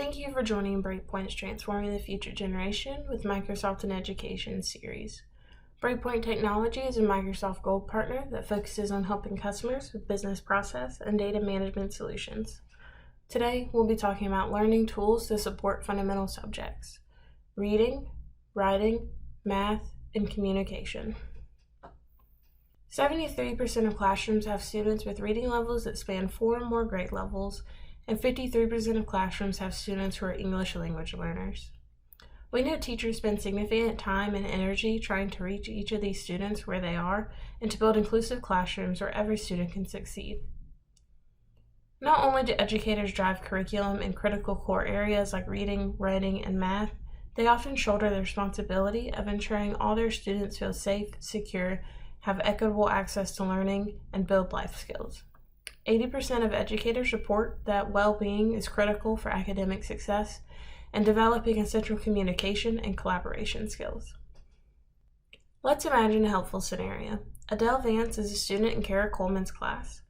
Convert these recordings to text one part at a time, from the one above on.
Thank you for joining Breakpoint's Transforming the Future Generation with Microsoft in Education series. Breakpoint Technology is a Microsoft Gold partner that focuses on helping customers with business process and data management solutions. Today, we'll be talking about learning tools to support fundamental subjects: reading, writing, math, and communication. 73% of classrooms have students with reading levels that span 4 or more grade levels, and 53% of classrooms have students who are English language learners. We know teachers spend significant time and energy trying to reach each of these students where they are and to build inclusive classrooms where every student can succeed. Not only do educators drive curriculum in critical core areas like reading, writing, and math, they often shoulder the responsibility of ensuring all their students feel safe, secure, have equitable access to learning, and build life skills. 80% of educators report that well-being is critical for academic success and developing essential communication and collaboration skills. Let's imagine a helpful scenario. Adele Vance is a student in Kara Coleman's class.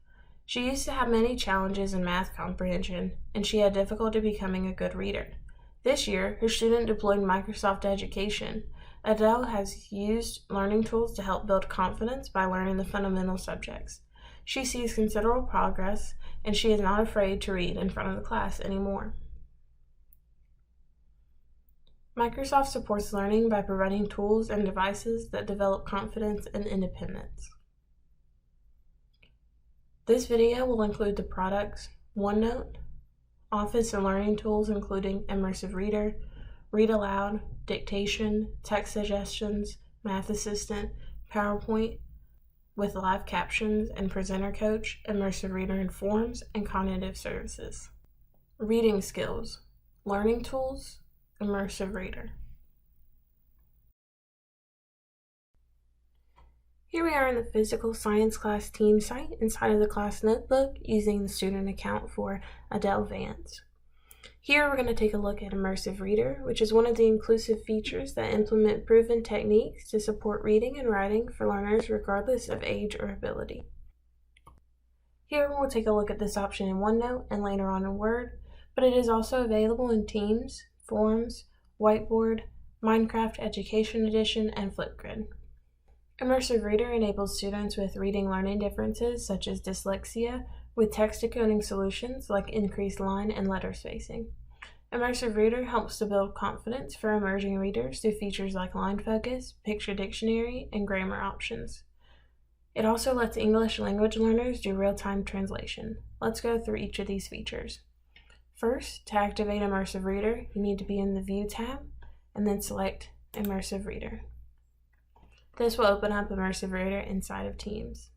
She used to have many challenges in math comprehension, and she had difficulty becoming a good reader. This year, her student deployed Microsoft Education. Adele has used learning tools to help build confidence by learning the fundamental subjects. She sees considerable progress, and she is not afraid to read in front of the class anymore. Microsoft supports learning by providing tools and devices that develop confidence and independence. This video will include the products OneNote, Office and learning tools including Immersive Reader, Read Aloud, Dictation, Text Suggestions, Math Assistant, PowerPoint, with live captions and presenter coach, Immersive Reader and Forms, and cognitive services. Reading skills, learning tools, Immersive Reader. Here we are in the physical science class team site inside of the class notebook using the student account for Adele Vance. Here we're going to take a look at Immersive Reader, which is one of the inclusive features that implement proven techniques to support reading and writing for learners regardless of age or ability. Here we'll take a look at this option in OneNote and later on in Word, but it is also available in Teams, Forms, Whiteboard, Minecraft Education Edition, and Flipgrid. Immersive Reader enables students with reading learning differences such as dyslexia with text decoding solutions like increased line and letter spacing. Immersive Reader helps to build confidence for emerging readers through features like line focus, picture dictionary, and grammar options. It also lets English language learners do real-time translation. Let's go through each of these features. First, to activate Immersive Reader, you need to be in the View tab and then select Immersive Reader. This will open up Immersive Reader inside of Teams.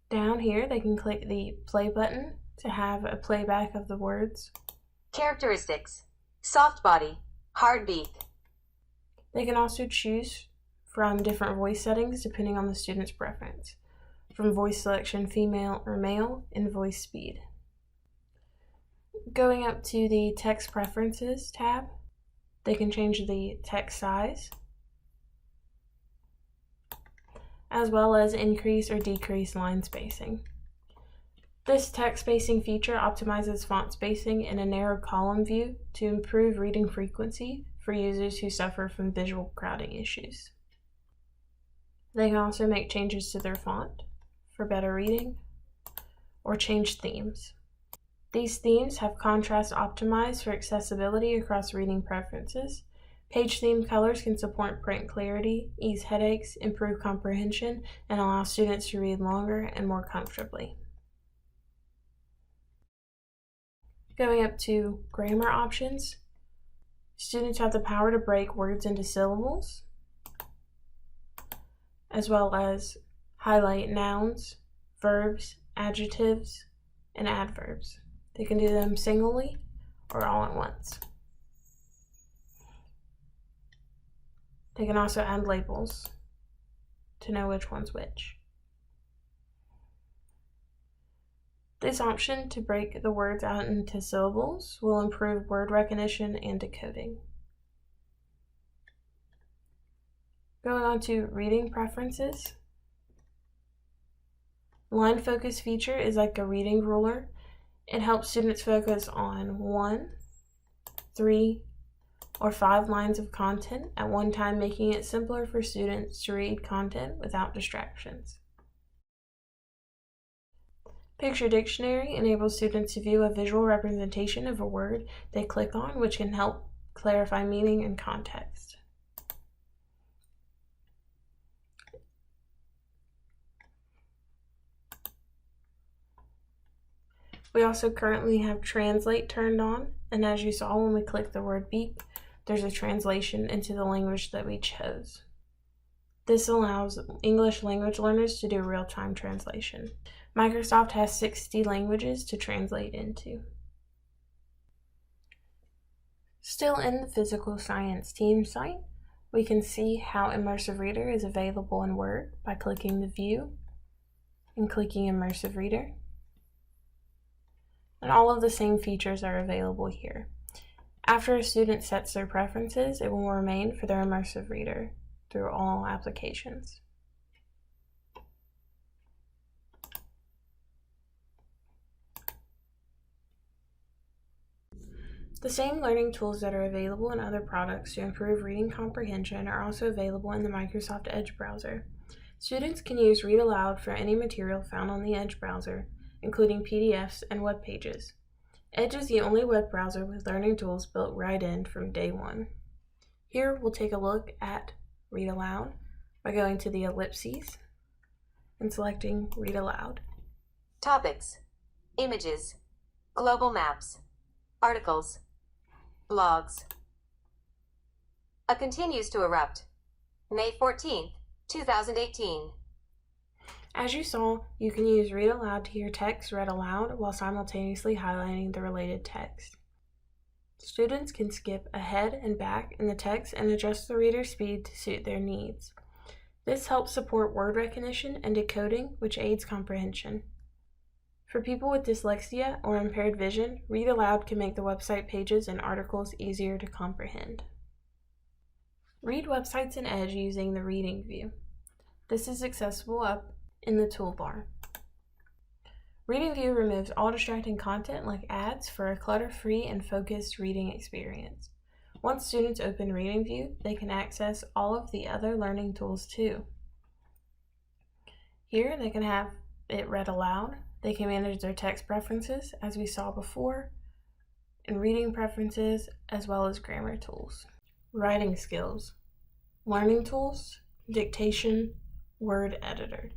Down here, they can click the play button to have a playback of the words. Characteristics: soft body, hard beat. They can also choose from different voice settings depending on the student's preference, from voice selection female or male and voice speed. Going up to the text preferences tab, they can change the text size, as well as increase or decrease line spacing. This text spacing feature optimizes font spacing in a narrow column view to improve reading frequency for users who suffer from visual crowding issues. They can also make changes to their font for better reading or change themes. These themes have contrast optimized for accessibility across reading preferences. Page theme colors can support print clarity, ease headaches, improve comprehension, and allow students to read longer and more comfortably. Going up to grammar options, students have the power to break words into syllables, as well as highlight nouns, verbs, adjectives, and adverbs. They can do them singly or all at once. They can also add labels to know which one's which. This option to break the words out into syllables will improve word recognition and decoding. Going on to reading preferences. Line focus feature is like a reading ruler It helps students focus on 1, 3, or 5 lines of content at one time, making it simpler for students to read content without distractions. Picture Dictionary enables students to view a visual representation of a word they click on, which can help clarify meaning and context. We also currently have Translate turned on, and as you saw when we clicked the word beep, there's a translation into the language that we chose. This allows English language learners to do real-time translation. Microsoft has 60 languages to translate into. Still in the Physical Science team site, we can see how Immersive Reader is available in Word by clicking the View and clicking Immersive Reader. And all of the same features are available here. After a student sets their preferences, it will remain for their Immersive Reader through all applications. The same learning tools that are available in other products to improve reading comprehension are also available in the Microsoft Edge browser. Students can use Read Aloud for any material found on the Edge browser, including PDFs and web pages. Edge is the only web browser with learning tools built right in from day one. Here we'll take a look at Read Aloud by going to the ellipses and selecting Read Aloud. Topics, images, global maps, articles, blogs. A continues to erupt. May 14th, 2018. As you saw, you can use Read Aloud to hear text read aloud while simultaneously highlighting the related text. Students can skip ahead and back in the text and adjust the reader's speed to suit their needs. This helps support word recognition and decoding, which aids comprehension. For people with dyslexia or impaired vision, Read Aloud can make the website pages and articles easier to comprehend. Read websites in Edge using the Reading view. This is accessible up in the toolbar. Reading view removes all distracting content like ads for a clutter-free and focused reading experience. Once students open Reading view, they can access all of the other learning tools too. Here they can have it read aloud. They can manage their text preferences, as we saw before, and reading preferences, as well as grammar tools. Writing skills, learning tools, dictation, word editor.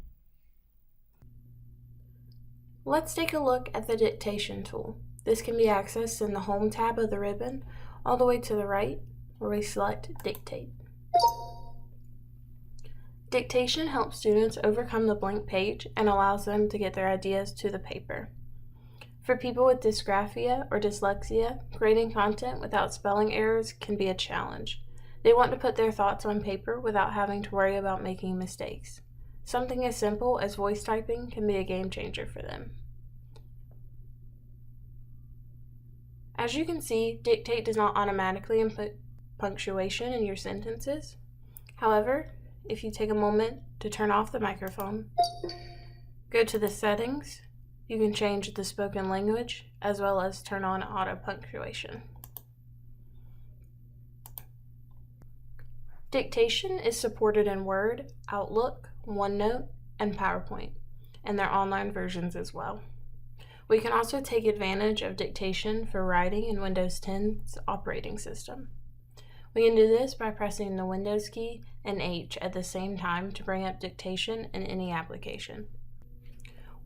Let's take a look at the dictation tool. This can be accessed in the Home tab of the ribbon, all the way to the right, where we select Dictate. Dictation helps students overcome the blank page and allows them to get their ideas to the paper. For people with dysgraphia or dyslexia, grading content without spelling errors can be a challenge. They want to put their thoughts on paper without having to worry about making mistakes. Something as simple as voice typing can be a game changer for them. As you can see, Dictate does not automatically input punctuation in your sentences. However, if you take a moment to turn off the microphone, go to the settings, you can change the spoken language as well as turn on auto punctuation. Dictation is supported in Word, Outlook, OneNote, and PowerPoint, and their online versions as well. We can also take advantage of dictation for writing in Windows 10's operating system. We can do this by pressing the Windows key and H at the same time to bring up dictation in any application.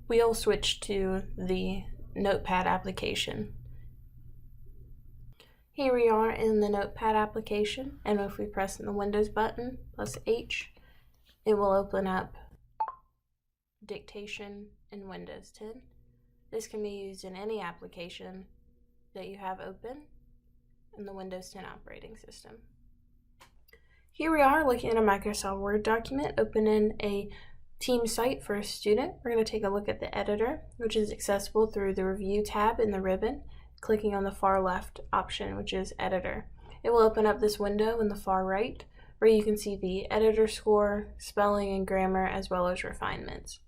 We'll switch to the Notepad application. Here we are in the Notepad application, and if we press the Windows button plus H, it will open up dictation in Windows 10. This can be used in any application that you have open in the Windows 10 operating system. Here we are looking at a Microsoft Word document open in a team site for a student. We're going to take a look at the editor, which is accessible through the Review tab in the ribbon, clicking on the far left option, which is Editor. It will open up this window in the far right, where you can see the editor score, spelling and grammar, as well as refinements.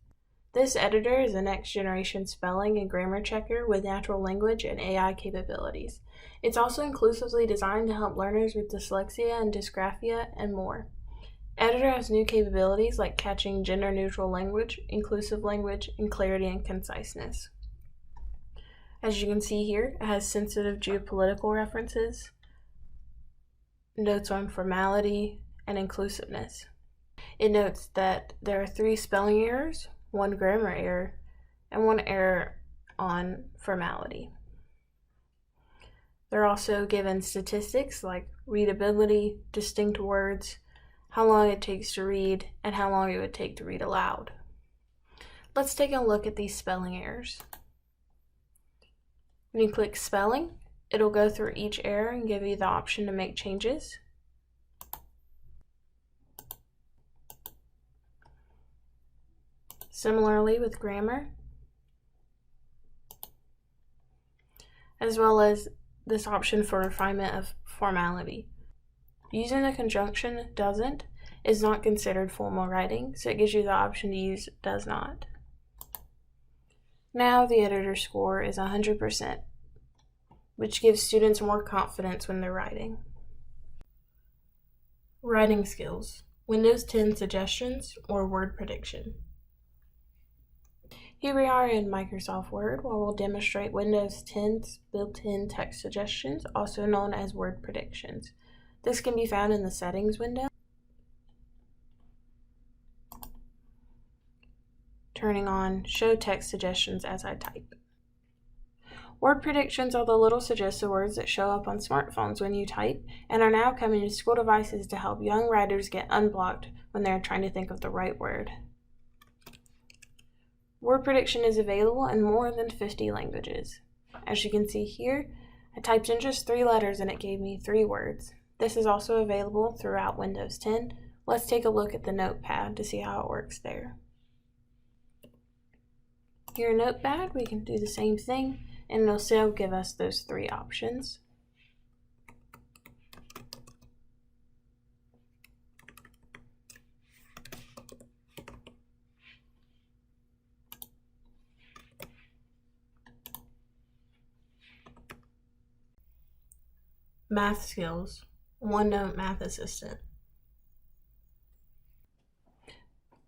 This editor is a next-generation spelling and grammar checker with natural language and AI capabilities. It's also inclusively designed to help learners with dyslexia and dysgraphia and more. Editor has new capabilities like catching gender-neutral language, inclusive language, and clarity and conciseness. As you can see here, it has sensitive geopolitical references, notes on formality, and inclusiveness. It notes that there are 3 spelling errors, 1 grammar error, and 1 error on formality. They're also given statistics like readability, distinct words, how long it takes to read, and how long it would take to read aloud. Let's take a look at these spelling errors. When you click spelling, it'll go through each error and give you the option to make changes. Similarly with grammar, as well as this option for refinement of formality. Using the conjunction doesn't is not considered formal writing, so it gives you the option to use does not. Now the editor score is 100%, which gives students more confidence when they're writing. Writing skills, Windows 10 suggestions or word prediction. Here we are in Microsoft Word, where we'll demonstrate Windows 10's built-in text suggestions, also known as word predictions. This can be found in the Settings window. Turning on Show Text Suggestions as I type. Word predictions are the little suggested words that show up on smartphones when you type and are now coming to school devices to help young writers get unblocked when they are trying to think of the right word. Word prediction is available in more than 50 languages. As you can see here, I typed in just 3 letters and it gave me 3 words. This is also available throughout Windows 10. Let's take a look at the notepad to see how it works there. Here in Notepad, we can do the same thing, and it'll still give us those 3 options. Math skills, OneNote Math Assistant.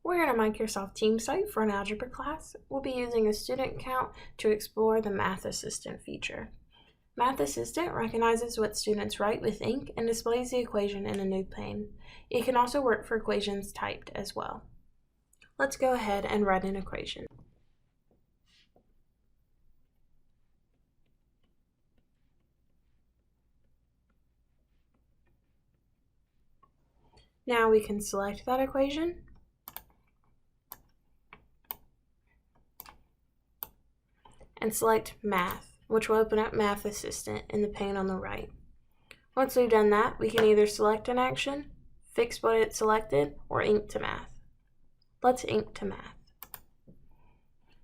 We're in a Microsoft Teams site for an algebra class. We'll be using a student account to explore the Math Assistant feature. Math Assistant recognizes what students write with ink and displays the equation in a new pane. It can also work for equations typed as well. Let's go ahead and write an equation. Now we can select that equation and select Math, which will open up Math Assistant in the pane on the right. Once we've done that, we can either select an action, fix what it selected, or ink to Math. Let's ink to Math.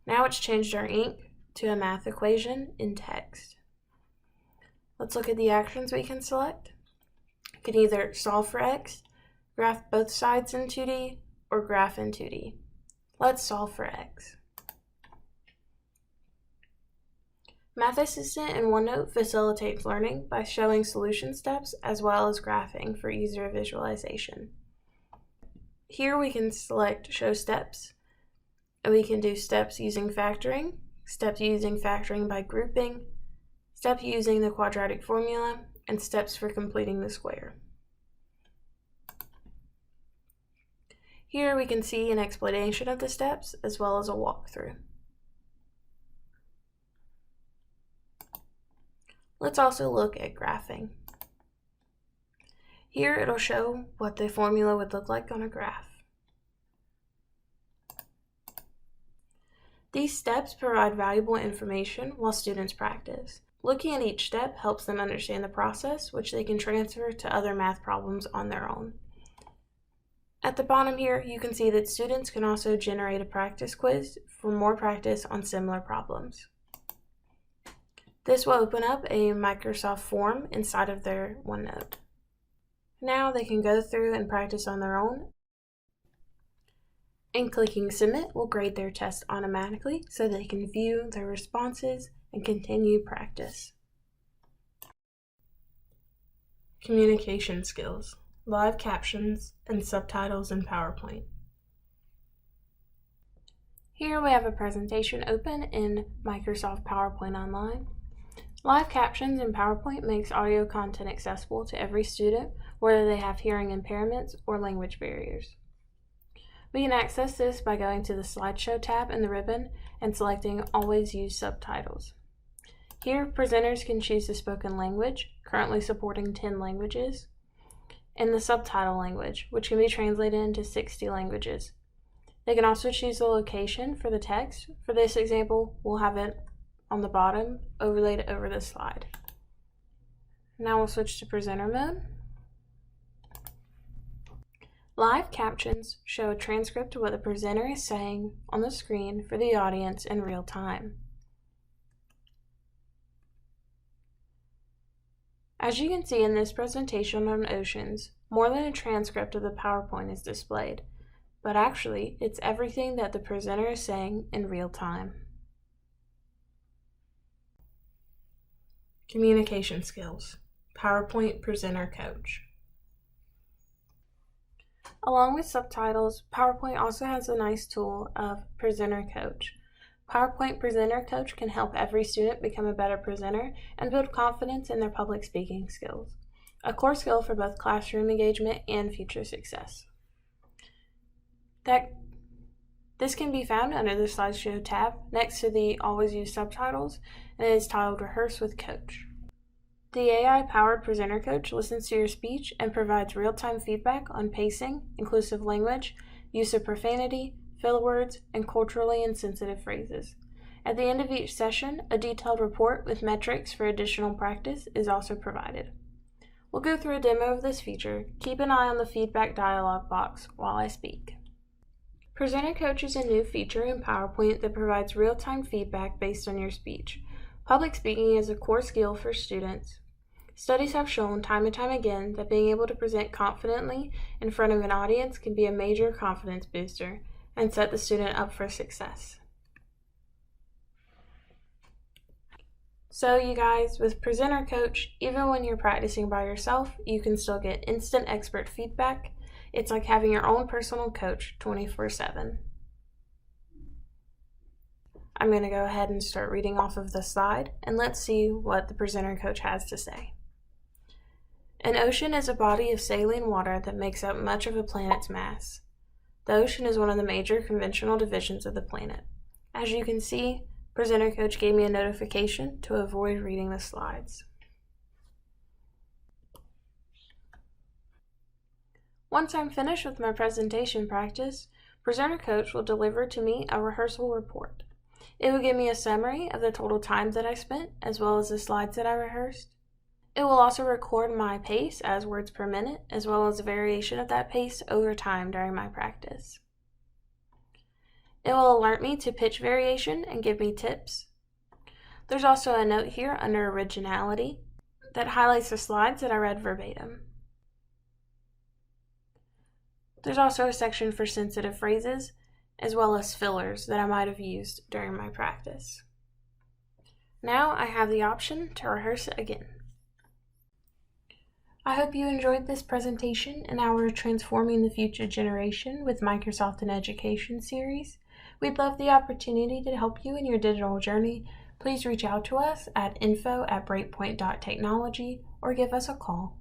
Now it's changed our ink to a math equation in text. Let's look at the actions we can select. You can either solve for x, graph both sides in 2D, or graph in 2D. Let's solve for x. Math Assistant in OneNote facilitates learning by showing solution steps as well as graphing for easier visualization. Here we can select Show Steps, and we can do steps using factoring, steps using factoring by grouping, steps using the quadratic formula, and steps for completing the square. Here we can see an explanation of the steps as well as a walkthrough. Let's also look at graphing. Here it'll show what the formula would look like on a graph. These steps provide valuable information while students practice. Looking at each step helps them understand the process, which they can transfer to other math problems on their own. At the bottom here, you can see that students can also generate a practice quiz for more practice on similar problems. This will open up a Microsoft form inside of their OneNote. Now they can go through and practice on their own. And clicking Submit will grade their test automatically so they can view their responses and continue practice. Communication skills, live captions, and subtitles in PowerPoint. Here we have a presentation open in Microsoft PowerPoint Online. Live captions in PowerPoint makes audio content accessible to every student, whether they have hearing impairments or language barriers. We can access this by going to the Slideshow tab in the ribbon and selecting Always Use Subtitles. Here, presenters can choose the spoken language, currently supporting 10 languages, and the subtitle language, which can be translated into 60 languages. They can also choose the location for the text. For this example, we'll have it on the bottom, overlaid over the slide. Now we'll switch to presenter mode. Live captions show a transcript of what the presenter is saying on the screen for the audience in real time. As you can see in this presentation on oceans, more than a transcript of the PowerPoint is displayed, but actually it's everything that the presenter is saying in real time. Communication skills, PowerPoint Presenter Coach. Along with subtitles, PowerPoint also has a nice tool of Presenter Coach. PowerPoint Presenter Coach can help every student become a better presenter and build confidence in their public speaking skills, a core skill for both classroom engagement and future success. This can be found under the Slideshow tab next to the Always Use Subtitles, and it is titled Rehearse with Coach. The AI-powered Presenter Coach listens to your speech and provides real-time feedback on pacing, inclusive language, use of profanity, filler words, and culturally insensitive phrases. At the end of each session, a detailed report with metrics for additional practice is also provided. We'll go through a demo of this feature. Keep an eye on the feedback dialog box while I speak. Presenter Coach is a new feature in PowerPoint that provides real-time feedback based on your speech. Public speaking is a core skill for students. Studies have shown time and time again that being able to present confidently in front of an audience can be a major confidence booster and set the student up for success. So you guys, with Presenter Coach, even when you're practicing by yourself, you can still get instant expert feedback. It's like having your own personal coach 24/7. I'm going to go ahead and start reading off of the slide, and let's see what the Presenter Coach has to say. An ocean is a body of saline water that makes up much of a planet's mass. The ocean is one of the major conventional divisions of the planet. As you can see, Presenter Coach gave me a notification to avoid reading the slides. Once I'm finished with my presentation practice, Presenter Coach will deliver to me a rehearsal report. It will give me a summary of the total time that I spent, as well as the slides that I rehearsed. It will also record my pace as words per minute, as well as a variation of that pace over time during my practice. It will alert me to pitch variation and give me tips. There's also a note here under Originality that highlights the slides that I read verbatim. There's also a section for sensitive phrases, as well as fillers that I might have used during my practice. Now I have the option to rehearse it again. I hope you enjoyed this presentation in our Transforming the Future Generation with Microsoft in Education series. We'd love the opportunity to help you in your digital journey. Please reach out to us at info@breakpoint.technology or give us a call.